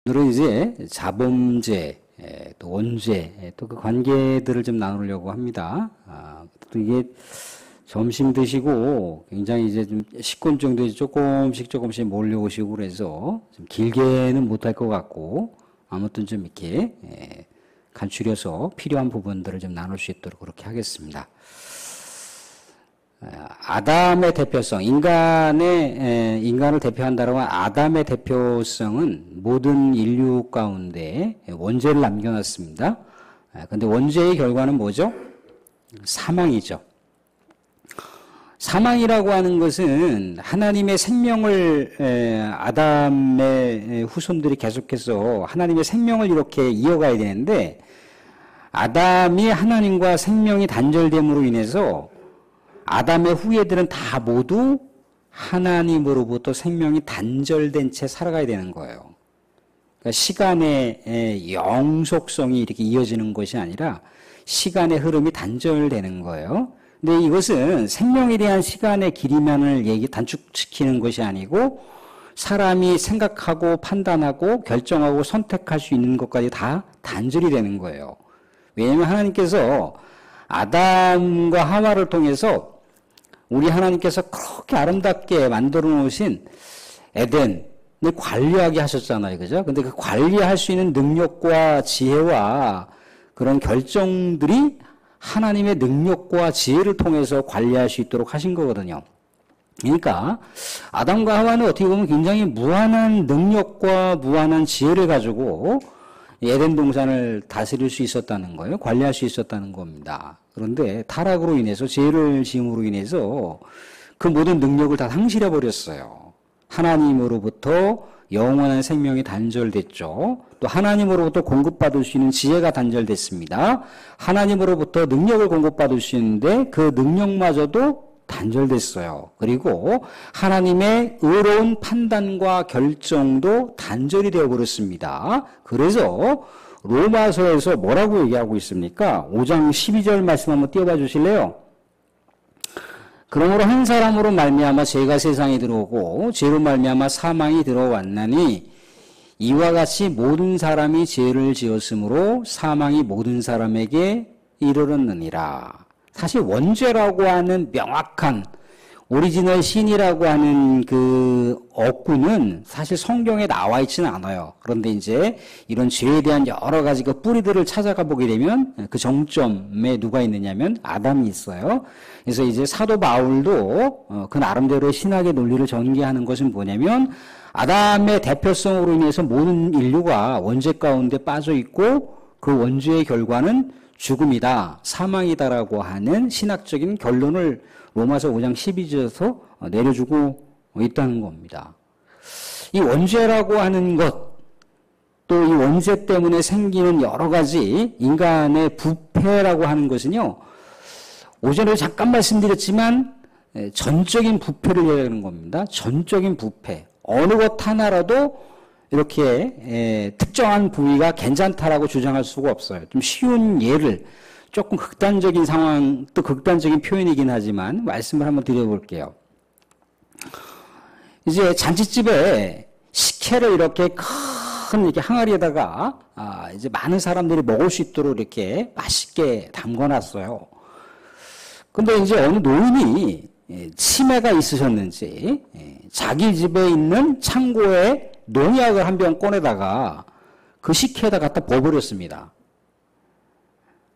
오늘은 이제 자범죄, 또 원죄, 또 그 관계들을 좀 나누려고 합니다. 또 이게 점심 드시고 굉장히 이제 좀 식권 정도 조금씩 몰려오시고 그래서 좀 길게는 못할 것 같고 아무튼 좀 이렇게 간추려서 필요한 부분들을 좀 나눌 수 있도록 그렇게 하겠습니다. 아담의 대표성, 인간을 대표한다라고 하는 아담의 대표성은 모든 인류 가운데 원죄를 남겨놨습니다. 근데 원죄의 결과는 뭐죠? 사망이죠. 사망이라고 하는 것은 하나님의 생명을, 아담의 후손들이 계속해서 하나님의 생명을 이렇게 이어가야 되는데, 아담이 하나님과 생명이 단절됨으로 인해서 아담의 후예들은 다 모두 하나님으로부터 생명이 단절된 채 살아가야 되는 거예요. 그러니까 시간의 영속성이 이렇게 이어지는 것이 아니라 시간의 흐름이 단절되는 거예요. 근데 이것은 생명에 대한 시간의 길이만을 단축시키는 것이 아니고 사람이 생각하고 판단하고 결정하고 선택할 수 있는 것까지 다 단절이 되는 거예요. 왜냐하면 하나님께서 아담과 하와를 통해서 우리 하나님께서 그렇게 아름답게 만들어 놓으신 에덴을 관리하게 하셨잖아요. 그죠? 근데 그 관리할 수 있는 능력과 지혜와 그런 결정들이 하나님의 능력과 지혜를 통해서 관리할 수 있도록 하신 거거든요. 그러니까 아담과 하와는 어떻게 보면 굉장히 무한한 능력과 무한한 지혜를 가지고 에덴 동산을 다스릴 수 있었다는 거예요. 관리할 수 있었다는 겁니다. 그런데 타락으로 인해서, 죄를 지음으로 인해서 그 모든 능력을 다 상실해 버렸어요. 하나님으로부터 영원한 생명이 단절됐죠. 또 하나님으로부터 공급받을 수 있는 지혜가 단절됐습니다. 하나님으로부터 능력을 공급받을 수 있는데 그 능력마저도 단절됐어요. 그리고 하나님의 의로운 판단과 결정도 단절이 되어버렸습니다. 그래서 로마서에서 뭐라고 얘기하고 있습니까? 5장 12절 말씀 한번 띄워봐 주실래요? 그러므로 한 사람으로 말미암아 죄가 세상에 들어오고 죄로 말미암아 사망이 들어왔나니 이와 같이 모든 사람이 죄를 지었으므로 사망이 모든 사람에게 이르렀느니라. 사실 원죄라고 하는 명확한 오리지널 신이라고 하는 그 어구는 사실 성경에 나와 있지는 않아요. 그런데 이제 이런 죄에 대한 여러 가지 그 뿌리들을 찾아가 보게 되면 그 정점에 누가 있느냐면 아담이 있어요. 그래서 이제 사도 바울도 그 나름대로의 신학의 논리를 전개하는 것은 뭐냐면 아담의 대표성으로 인해서 모든 인류가 원죄 가운데 빠져 있고 그 원죄의 결과는 죽음이다, 사망이다라고 하는 신학적인 결론을 로마서 5장 12절에서 내려주고 있다는 겁니다. 이 원죄라고 하는 것, 또 이 원죄 때문에 생기는 여러 가지 인간의 부패라고 하는 것은요, 오전에 잠깐 말씀드렸지만 전적인 부패를 얘기하는 겁니다. 전적인 부패. 어느 것 하나라도 이렇게 특정한 부위가 괜찮다라고 주장할 수가 없어요. 좀 쉬운 예를, 조금 극단적인 상황, 또 극단적인 표현이긴 하지만 말씀을 한번 드려볼게요. 이제 잔치집에 식혜를 이렇게 큰 이렇게 항아리에다가 이제 많은 사람들이 먹을 수 있도록 이렇게 맛있게 담궈놨어요. 근데 이제 어느 노인이 치매가 있으셨는지 자기 집에 있는 창고에 농약을 한 병 꺼내다가 그 식혜에다 갖다 부어버렸습니다.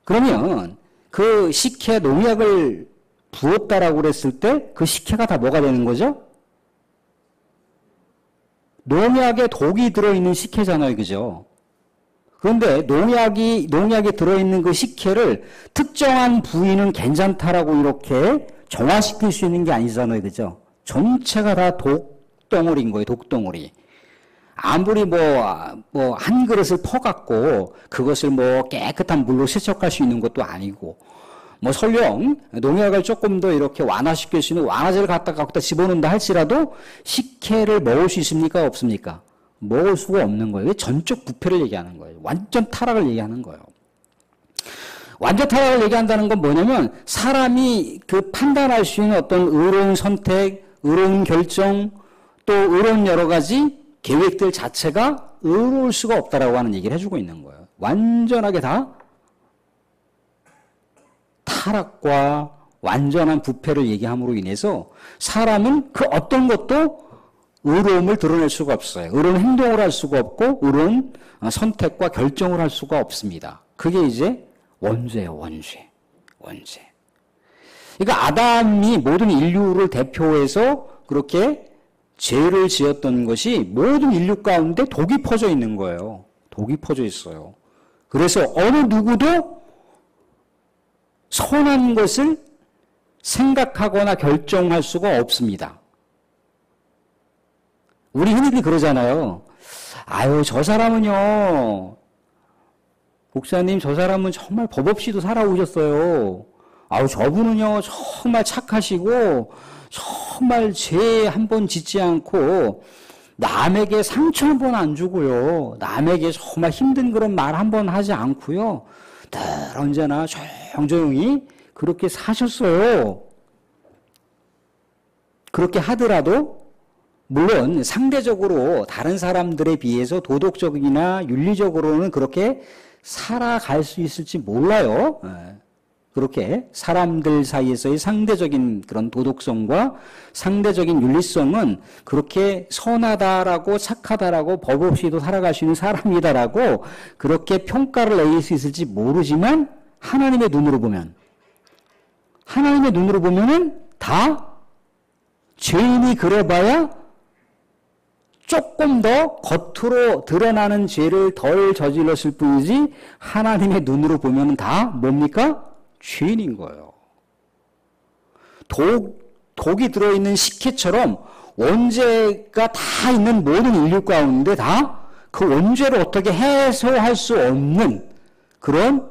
그러면 그 식혜 농약을 부었다라고 그랬을 때 그 식혜가 다 뭐가 되는 거죠? 농약에 독이 들어있는 식혜잖아요. 그죠? 그런데 농약이 들어있는 그 식혜를 특정한 부위는 괜찮다라고 이렇게 정화시킬 수 있는 게 아니잖아요. 그죠? 전체가 다 독덩어리인 거예요. 독덩어리. 아무리 한 그릇을 퍼갖고 그것을 깨끗한 물로 세척할 수 있는 것도 아니고, 설령 농약을 조금 더 이렇게 완화시킬 수 있는 완화제를 갖다 집어넣는다 할지라도 식혜를 먹을 수 있습니까? 없습니까? 먹을 수가 없는 거예요. 전적 부패를 얘기하는 거예요. 완전 타락을 얘기하는 거예요. 완전 타락을 얘기한다는 건 뭐냐면 사람이 그 판단할 수 있는 어떤 의로운 선택, 의로운 결정, 또 의로운 여러 가지 계획들 자체가 의로울 수가 없다라고 하는 얘기를 해주고 있는 거예요. 완전하게 다 타락과 완전한 부패를 얘기함으로 인해서 사람은 그 어떤 것도 의로움을 드러낼 수가 없어요. 의로운 행동을 할 수가 없고 의로운 선택과 결정을 할 수가 없습니다. 그게 이제 원죄예요. 원죄. 그러니까 아담이 모든 인류를 대표해서 그렇게 죄를 지었던 것이 모든 인류 가운데 독이 퍼져 있는 거예요. 독이 퍼져 있어요. 그래서 어느 누구도 선한 것을 생각하거나 결정할 수가 없습니다. 우리 흔히들 그러잖아요. 아유, 저 사람은요, 목사님, 저 사람은 정말 법 없이도 살아오셨어요. 아유, 저분은요, 정말 착하시고, 정말 죄 한 번 짓지 않고, 남에게 상처 한 번 안 주고요. 남에게 정말 힘든 그런 말 한 번 하지 않고요. 늘 언제나 조용조용히 그렇게 사셨어요. 그렇게 하더라도 물론 상대적으로 다른 사람들에 비해서 도덕적이나 윤리적으로는 그렇게 살아갈 수 있을지 몰라요. 그렇게 사람들 사이에서의 상대적인 그런 도덕성과 상대적인 윤리성은 그렇게 선하다라고 착하다라고 법 없이도 살아갈 수 있는 사람이다라고 그렇게 평가를 내릴 수 있을지 모르지만 하나님의 눈으로 보면은 다 죄인이 그래봐야 조금 더 겉으로 드러나는 죄를 덜 저질렀을 뿐이지 하나님의 눈으로 보면은 다 뭡니까? 죄인인 거예요. 독이 들어있는 식혜처럼 원죄가 다 있는 모든 인류 가운데 다 그 원죄를 어떻게 해소할 수 없는 그런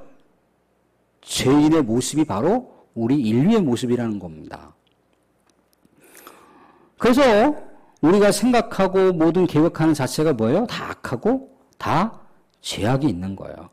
죄인의 모습이 바로 우리 인류의 모습이라는 겁니다. 그래서 우리가 생각하고 모든 계획하는 자체가 뭐예요? 다 악하고 다 죄악이 있는 거예요.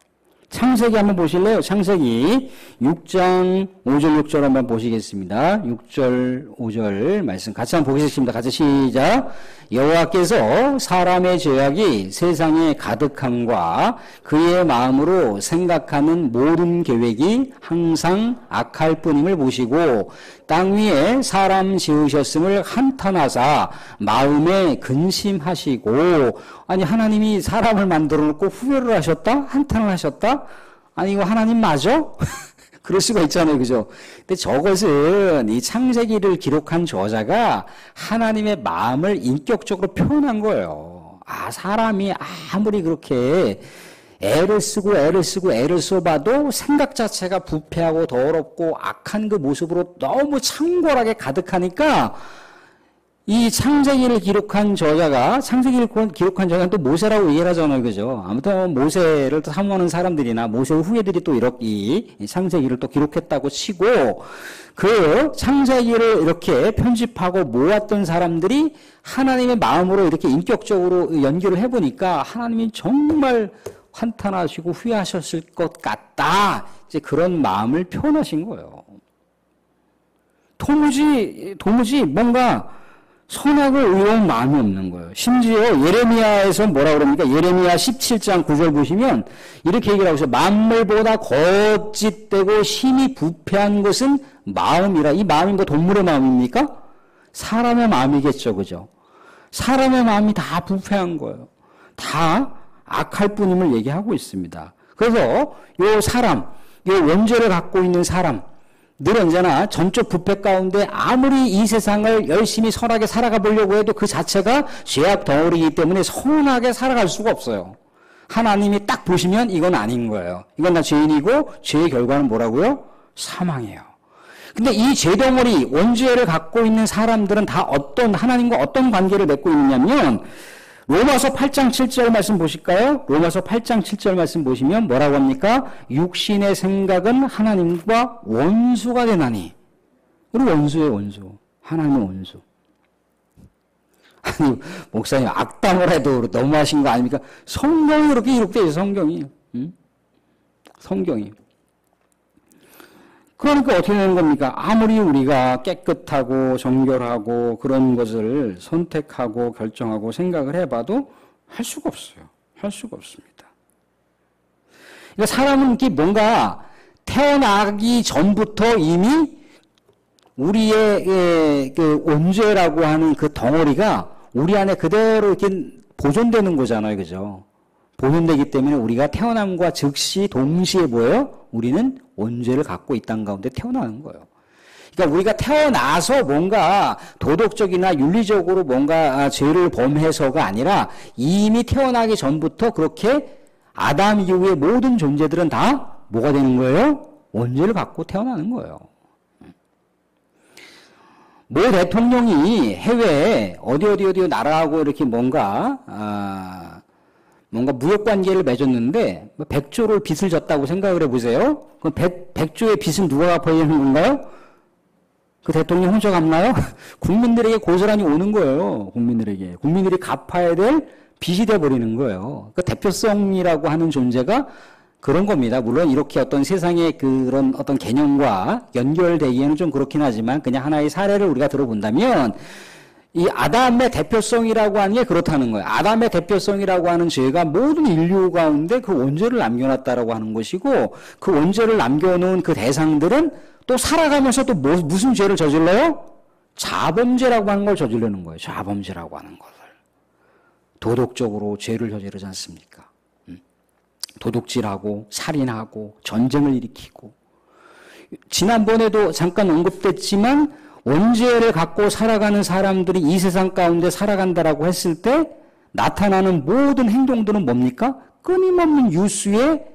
창세기 한번 보실래요? 창세기 6장 5절 6절 한번 보시겠습니다. 6절 5절 말씀 같이 한번 보겠습니다. 같이 시작. 여호와께서 사람의 죄악이 세상에 가득함과 그의 마음으로 생각하는 모든 계획이 항상 악할 뿐임을 보시고 땅 위에 사람 지으셨음을 한탄하사 마음에 근심하시고 아니 하나님이 사람을 만들어 놓고 후회를 하셨다? 한탄을 하셨다? 아니 이거 하나님 맞아? 그럴 수가 있잖아요. 그죠? 근데 저것은 이 창세기를 기록한 저자가 하나님의 마음을 인격적으로 표현한 거예요. 아, 사람이 아무리 그렇게 애를 쓰고 써봐도 생각 자체가 부패하고 더럽고 악한 그 모습으로 너무 창궐하게 가득하니까 이 창세기를 기록한 저자가 또 모세라고 얘기를 하잖아요. 그죠? 아무튼 모세를 또 사모하는 사람들이나 모세 후예들이 또 이렇게 이 창세기를 또 기록했다고 치고 그 창세기를 이렇게 편집하고 모았던 사람들이 하나님의 마음으로 이렇게 인격적으로 연결을 해보니까 하나님이 정말 한탄하시고 후회하셨을 것 같다. 이제 그런 마음을 표현하신 거예요. 도무지 뭔가 선하고 의로운 마음이 없는 거예요. 심지어 예레미야에서 뭐라 그럽니까? 예레미야 17장 9절 보시면 이렇게 얘기를 하고 있어요. 만물보다 거짓되고 심히 부패한 것은 마음이라. 이 마음이 뭐 동물의 마음입니까? 사람의 마음이겠죠. 그죠? 사람의 마음이 다 부패한 거예요. 다 악할 뿐임을 얘기하고 있습니다. 그래서 요 사람, 요 원죄를 갖고 있는 사람, 늘 언제나 전적 부패 가운데 아무리 이 세상을 열심히 선하게 살아가 보려고 해도 그 자체가 죄악 덩어리이기 때문에 선하게 살아갈 수가 없어요. 하나님이 딱 보시면 이건 아닌 거예요. 이건 다 죄인이고 죄의 결과는 뭐라고요? 사망이에요. 근데 이 죄덩어리, 원죄를 갖고 있는 사람들은 다 하나님과 어떤 관계를 맺고 있느냐면 로마서 8장 7절 말씀 보실까요? 로마서 8장 7절 말씀 보시면 뭐라고 합니까? 육신의 생각은 하나님과 원수가 되나니. 우리 원수예요, 원수. 하나님의 원수. 아니, 목사님, 악담을 해도 너무하신 거 아닙니까? 성경이 그렇게 기록되어 있어요, 성경이. 응? 성경이. 그러니까 어떻게 되는 겁니까? 아무리 우리가 깨끗하고 정결하고 그런 것을 선택하고 결정하고 생각을 해봐도 할 수가 없어요. 할 수가 없습니다. 그러니까 사람은 이렇게 뭔가 태어나기 전부터 이미 우리의 그 온죄라고 하는 그 덩어리가 우리 안에 그대로 이렇게 보존되는 거잖아요. 그죠? 보존되기 때문에 우리가 태어남과 즉시 동시에 뭐예요? 우리는 원죄를 갖고 이 땅 가운데 태어나는 거예요. 그러니까 우리가 태어나서 뭔가 도덕적이나 윤리적으로 뭔가 죄를 범해서가 아니라 이미 태어나기 전부터 그렇게 아담 이후의 모든 존재들은 다 뭐가 되는 거예요? 원죄를 갖고 태어나는 거예요. 모 대통령이 해외에 어디 나라하고 이렇게 뭔가 무역 관계를 맺었는데 100조를 빚을 졌다고 생각을 해보세요. 그럼 100조의 빚은 누가 갚아야 하는 건가요? 그 대통령 혼자 갚나요? 국민들에게 고스란히 오는 거예요. 국민들에게. 국민들이 갚아야 될 빚이 돼버리는 거예요. 그 대표성이라고 하는 존재가 그런 겁니다. 물론 이렇게 어떤 세상의 그런 어떤 개념과 연결되기에는 좀 그렇긴 하지만 그냥 하나의 사례를 우리가 들어본다면 이 아담의 대표성이라고 하는 게 그렇다는 거예요. 아담의 대표성이라고 하는 죄가 모든 인류 가운데 그 원죄를 남겨놨다라고 하는 것이고 그 원죄를 남겨놓은 그 대상들은 또 살아가면서 또 무슨 죄를 저질러요? 자범죄라고 하는 걸 저지르는 거예요. 자범죄라고 하는 것을. 도덕적으로 죄를 저지르지 않습니까? 도둑질하고 살인하고 전쟁을 일으키고 지난번에도 잠깐 언급됐지만 원죄를 갖고 살아가는 사람들이 이 세상 가운데 살아간다라고 했을 때 나타나는 모든 행동들은 뭡니까? 끊임없는 유수의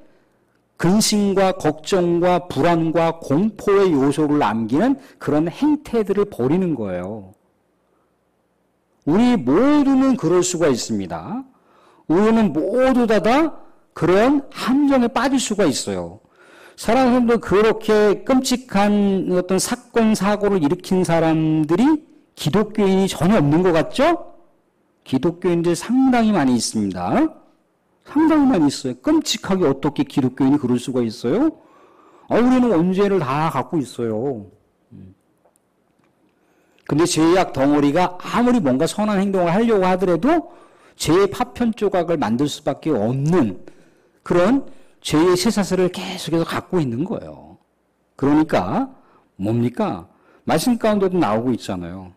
근심과 걱정과 불안과 공포의 요소를 남기는 그런 행태들을 벌이는 거예요. 우리 모두는 그럴 수가 있습니다. 우리는 모두 다 그런 함정에 빠질 수가 있어요. 사람들도 그렇게 끔찍한 어떤 사건, 사고를 일으킨 사람들이 기독교인이 전혀 없는 것 같죠? 기독교인들 상당히 많이 있습니다. 상당히 많이 있어요. 끔찍하게 어떻게 기독교인이 그럴 수가 있어요? 우리는 원죄를 다 갖고 있어요. 근데 죄악 덩어리가 아무리 뭔가 선한 행동을 하려고 하더라도 죄의 파편 조각을 만들 수밖에 없는 그런 죄의 쇠사슬을 계속해서 갖고 있는 거예요. 그러니까 뭡니까? 말씀 가운데도 나오고 있잖아요.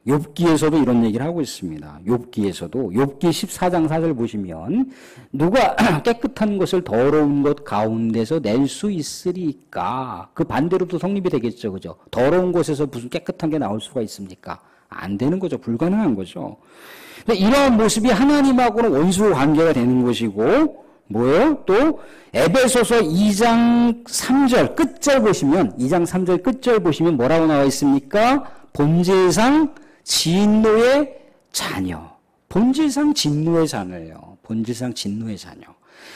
욥기에서도 이런 얘기를 하고 있습니다. 욥기에서도 욥기 14장 4절 보시면 누가 깨끗한 것을 더러운 것 가운데서 낼 수 있으리까? 그 반대로도 성립이 되겠죠. 그죠? 더러운 곳에서 무슨 깨끗한 게 나올 수가 있습니까? 안 되는 거죠. 불가능한 거죠. 이러한 모습이 하나님하고는 원수 관계가 되는 것이고 뭐예요? 또 에베소서 2장 3절 끝절 보시면 2장 3절 끝절 보시면 뭐라고 나와 있습니까? 본질상 진노의 자녀. 본질상 진노의 자녀예요. 본질상 진노의 자녀.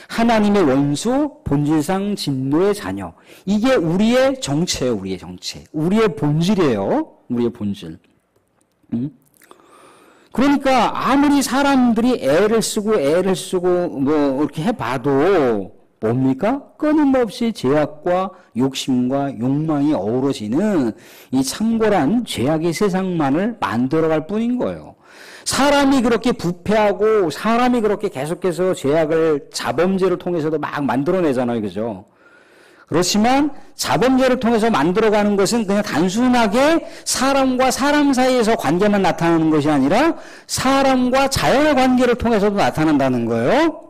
하나님의 원수, 본질상 진노의 자녀. 이게 우리의 정체예요. 우리의 정체. 우리의 본질이에요. 우리의 본질. 그러니까 아무리 사람들이 애를 쓰고 뭐 이렇게 해봐도 뭡니까? 끊임없이 죄악과 욕심과 욕망이 어우러지는 이 창궐한 죄악의 세상만을 만들어갈 뿐인 거예요. 사람이 그렇게 부패하고 사람이 그렇게 계속해서 죄악을 자범죄를 통해서도 막 만들어내잖아요. 그죠? 그렇지만 자범죄를 통해서 만들어가는 것은 그냥 단순하게 사람과 사람 사이에서 관계만 나타나는 것이 아니라 사람과 자연의 관계를 통해서도 나타난다는 거예요.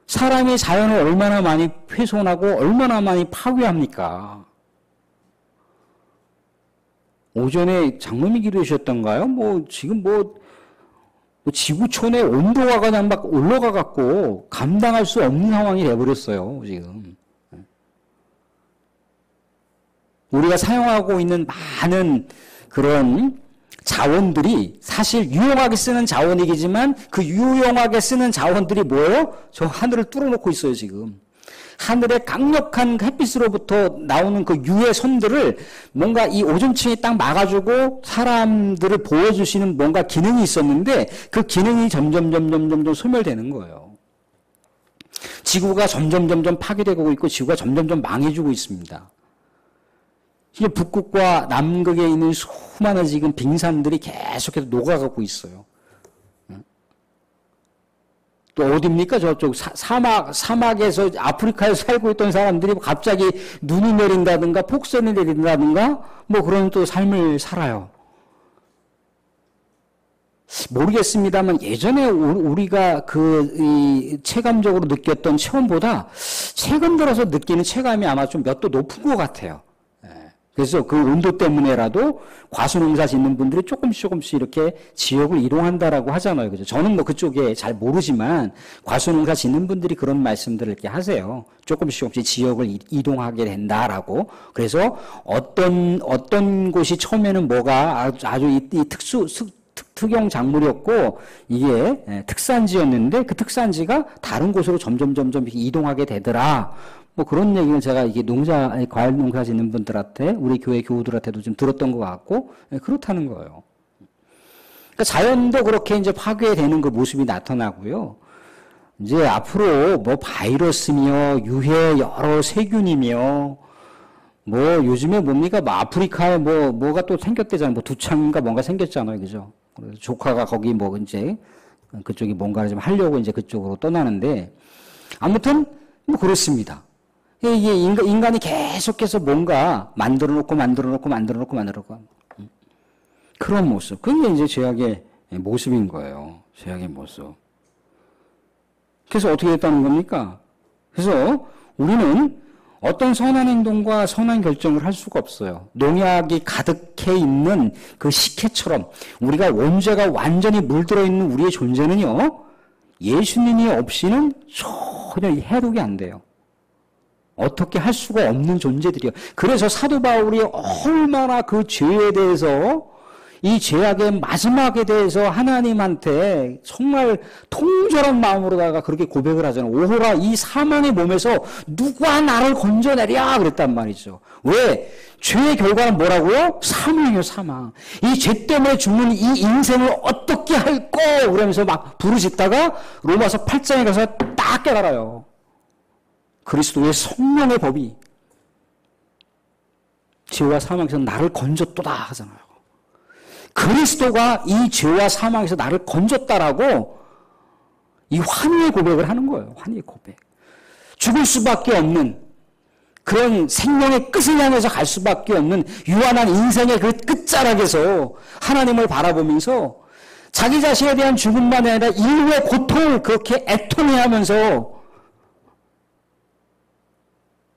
사람이 자연을 얼마나 많이 훼손하고 얼마나 많이 파괴합니까? 오전에 장로님이 기도하셨던가요? 지금 지구촌의 온도가 그냥 막 올라가 갖고 감당할 수 없는 상황이 돼버렸어요, 지금. 우리가 사용하고 있는 많은 그런 자원들이 사실 유용하게 쓰는 자원이지만 그 유용하게 쓰는 자원들이 뭐예요? 저 하늘을 뚫어놓고 있어요, 지금. 하늘의 강력한 햇빛으로부터 나오는 그 유해 선들을 뭔가 이 오존층이 딱 막아주고 사람들을 보여주시는 뭔가 기능이 있었는데 그 기능이 점점 소멸되는 거예요. 지구가 점점 파괴되고 있고 지구가 점점 망해지고 있습니다. 지금 북극과 남극에 있는 수많은 지금 빙산들이 계속해서 녹아가고 있어요. 또 어딥니까? 저쪽 사막에서 아프리카에 살고 있던 사람들이 갑자기 눈이 내린다든가 폭설이 내린다든가 뭐 그런 또 삶을 살아요. 모르겠습니다만 예전에 우리가 체감적으로 느꼈던 체온보다 최근 들어서 느끼는 체감이 아마 좀 몇 도 높은 것 같아요. 그래서 그 온도 때문에라도 과수농사 짓는 분들이 조금씩 이렇게 지역을 이동한다라고 하잖아요. 그죠? 저는 뭐 그쪽에 잘 모르지만 과수농사 짓는 분들이 그런 말씀들을 이렇게 하세요. 조금씩 지역을 이동하게 된다라고. 그래서 어떤 곳이 처음에는 뭐가 아주 이 특용 작물이었고 이게 특산지였는데 그 특산지가 다른 곳으로 점점 이동하게 되더라. 뭐 그런 얘기는 제가 이게 과일 농사 짓는 분들한테 우리 교회 교우들한테도 좀 들었던 것 같고 그렇다는 거예요. 그러니까 자연도 그렇게 이제 파괴되는 그 모습이 나타나고요. 이제 앞으로 뭐 바이러스며 유해 여러 세균이며 뭐 요즘에 뭡니까 뭐 아프리카에 뭐가 또 생겼대잖아요. 뭐 두창인가 뭔가 생겼잖아요, 그죠? 그래서 조카가 거기 뭐 이제 그쪽이 뭔가를 좀 하려고 이제 그쪽으로 떠나는데 아무튼 뭐 그렇습니다. 이게 인간이 계속해서 뭔가 만들어 놓고 그런 모습. 그게 이제 죄악의 모습인 거예요. 죄악의 모습. 그래서 어떻게 됐다는 겁니까? 그래서 우리는 어떤 선한 행동과 선한 결정을 할 수가 없어요. 농약이 가득해 있는 그 식혜처럼 우리가 원죄가 완전히 물들어 있는 우리의 존재는요. 예수님이 없이는 전혀 해독이 안 돼요. 어떻게 할 수가 없는 존재들이요. 그래서 사도 바울이 얼마나 그 죄에 대해서 이 죄악의 마지막에 대해서 하나님한테 정말 통절한 마음으로다가 그렇게 고백을 하잖아요. 오호라 이 사망의 몸에서 누가 나를 건져내랴 그랬단 말이죠. 왜? 죄의 결과는 뭐라고요? 사망이에요, 사망. 이 죄 때문에 죽는 이 인생을 어떻게 할꼬 그러면서 막 부르짖다가 로마서 8장에 가서 딱 깨달아요. 그리스도의 성령의 법이 죄와 사망에서 나를 건졌도다 하잖아요. 그리스도가 이 죄와 사망에서 나를 건졌다라고 이 환희의 고백을 하는 거예요. 환희의 고백. 죽을 수밖에 없는 그런 생명의 끝을 향해서 갈 수밖에 없는 유한한 인생의 그 끝자락에서 하나님을 바라보면서 자기 자신에 대한 죽음만 아니라 인류의 고통을 그렇게 애통해하면서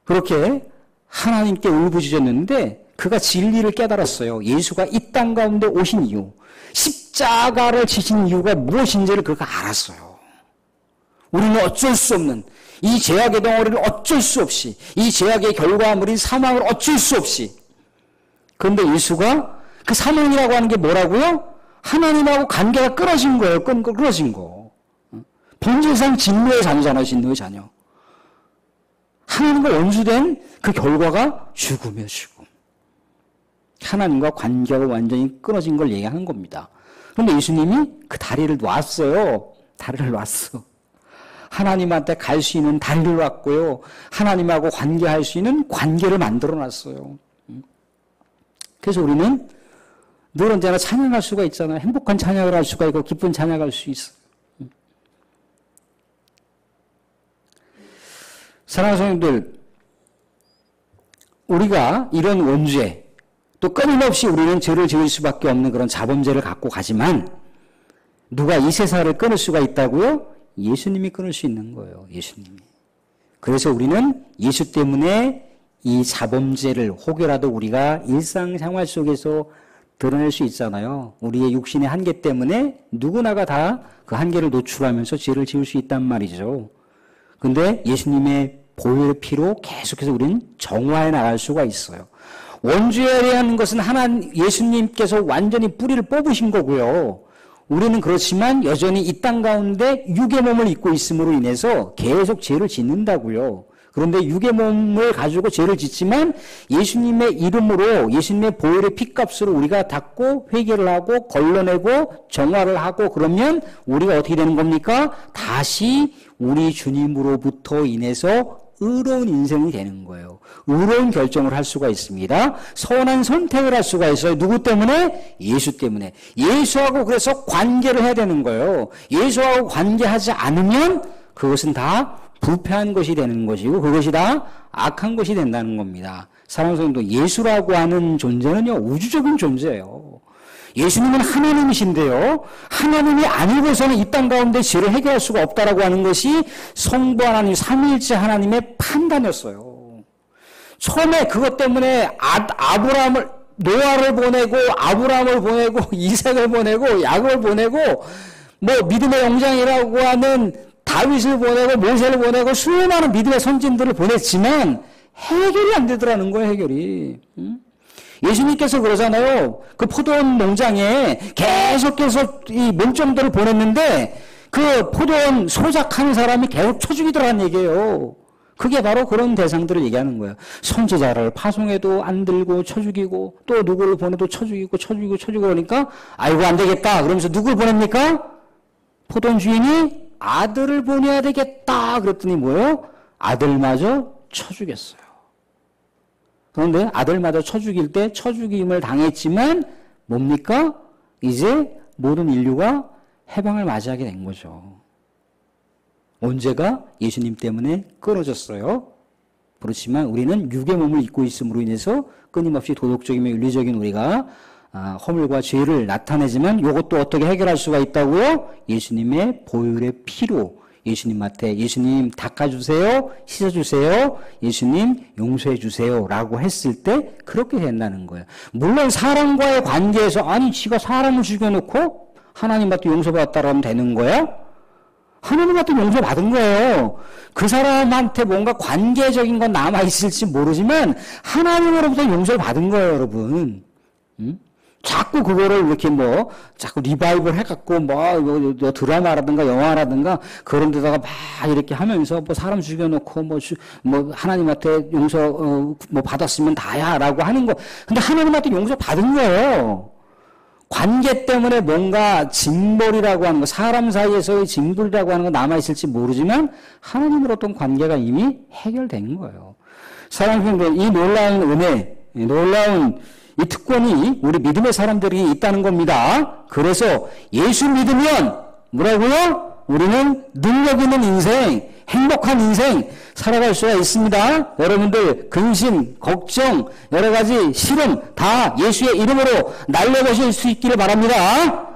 그렇게 하나님께 울부짖었는데 그가 진리를 깨달았어요. 예수가 이 땅 가운데 오신 이유, 십자가를 지신 이유가 무엇인지를 그가 알았어요. 우리는 어쩔 수 없는 이 죄악의 덩어리를 어쩔 수 없이 이 죄악의 결과물인 사망을 어쩔 수 없이 그런데 예수가 그 사망이라고 하는 게 뭐라고요? 하나님하고 관계가 끊어진 거예요. 끊어진 거. 본질상 진노의 자녀잖아요. 진노의 자녀. 하나님과 원수된 그 결과가 죽음이에요. 죽음. 하나님과 관계가 완전히 끊어진 걸 얘기하는 겁니다. 그런데 예수님이 그 다리를 놨어요. 다리를 놨어. 하나님한테 갈 수 있는 다리를 놨고요. 하나님하고 관계할 수 있는 관계를 만들어 놨어요. 그래서 우리는 늘 언제나 찬양할 수가 있잖아요. 행복한 찬양을 할 수가 있고 기쁜 찬양을 할 수 있어요. 사랑하는 성도들, 우리가 이런 원죄, 또 끊임없이 우리는 죄를 지을 수밖에 없는 그런 자범죄를 갖고 가지만 누가 이 세상을 끊을 수가 있다고요? 예수님이 끊을 수 있는 거예요. 예수님이. 그래서 우리는 예수 때문에 이 자범죄를 혹여라도 우리가 일상생활 속에서 드러낼 수 있잖아요. 우리의 육신의 한계 때문에 누구나가 다 그 한계를 노출하면서 죄를 지을 수 있단 말이죠. 근데 예수님의 보혈의 피로 계속해서 우리는 정화해 나갈 수가 있어요. 원죄에 대한 것은 예수님께서 완전히 뿌리를 뽑으신 거고요. 우리는 그렇지만 여전히 이 땅 가운데 육의 몸을 입고 있음으로 인해서 계속 죄를 짓는다고요. 그런데 육의 몸을 가지고 죄를 짓지만 예수님의 이름으로 예수님의 보혈의 피값으로 우리가 닦고 회개를 하고 걸러내고 정화를 하고 그러면 우리가 어떻게 되는 겁니까? 다시 우리 주님으로부터 인해서 의로운 인생이 되는 거예요. 의로운 결정을 할 수가 있습니다. 선한 선택을 할 수가 있어요. 누구 때문에? 예수 때문에. 예수하고 그래서 관계를 해야 되는 거예요. 예수하고 관계하지 않으면 그것은 다 부패한 것이 되는 것이고 그것이 다 악한 것이 된다는 겁니다. 사랑하는 성도, 예수라고 하는 존재는요, 우주적인 존재예요. 예수님은 하나님이신데요, 하나님이 아니고서는 이 땅 가운데 죄를 해결할 수가 없다라고 하는 것이 성부 하나님, 삼위일체 하나님의 판단이었어요. 처음에 그것 때문에 아브라함을, 노아를 보내고, 아브라함을 보내고, 이삭을 보내고, 야곱을 보내고, 뭐 믿음의 영장이라고 하는 다윗을 보내고, 모세를 보내고, 수많은 믿음의 선진들을 보냈지만 해결이 안 되더라는 거예요, 해결이. 예수님께서 그러잖아요. 그 포도원 농장에 계속해서 이 몸종들을 보냈는데 그 포도원 소작하는 사람이 계속 쳐 죽이더라는 얘기예요. 그게 바로 그런 대상들을 얘기하는 거예요. 선지자를 파송해도 안 들고 쳐 죽이고 또 누구를 보내도 쳐 죽이고 그러니까 아이고 안 되겠다. 그러면서 누굴 보냅니까? 포도원 주인이 아들을 보내야 되겠다. 그랬더니 뭐예요? 아들마저 쳐 죽였어요. 그런데 아들마저 쳐 죽일 때 쳐 죽임을 당했지만 뭡니까? 이제 모든 인류가 해방을 맞이하게 된 거죠. 언제가? 예수님 때문에 끊어졌어요. 그렇지만 우리는 육의 몸을 입고 있음으로 인해서 끊임없이 도덕적이며 윤리적인 우리가 허물과 죄를 나타내지만 이것도 어떻게 해결할 수가 있다고요? 예수님의 보혈의 피로. 예수님한테 예수님 닦아주세요, 씻어주세요, 예수님 용서해주세요 라고 했을 때 그렇게 된다는 거예요. 물론 사람과의 관계에서 아니 지가 사람을 죽여놓고 하나님한테 용서받았다고 하면 되는 거야? 하나님한테 용서받은 거예요. 그 사람한테 뭔가 관계적인 건 남아있을지 모르지만 하나님으로부터 용서를 받은 거예요, 여러분. 자꾸 그거를 이렇게 자꾸 리바이벌 해갖고 드라마라든가 영화라든가 그런 데다가 막 이렇게 하면서 사람 죽여놓고 하나님한테 용서 받았으면 다야 라고 하는 거. 근데 하나님한테 용서 받은 거예요. 관계 때문에 뭔가 징벌이라고 하는 거, 사람 사이에서의 징벌이라고 하는 거 남아있을지 모르지만 하나님으로부터 관계가 이미 해결된 거예요. 사랑하는 분들, 이 놀라운 은혜, 놀라운 이 특권이 우리 믿음의 사람들이 있다는 겁니다. 그래서 예수 믿으면 뭐라고요? 우리는 능력 있는 인생, 행복한 인생 살아갈 수가 있습니다. 여러분들 근심, 걱정, 여러 가지 시름 다 예수의 이름으로 날려버실 수 있기를 바랍니다.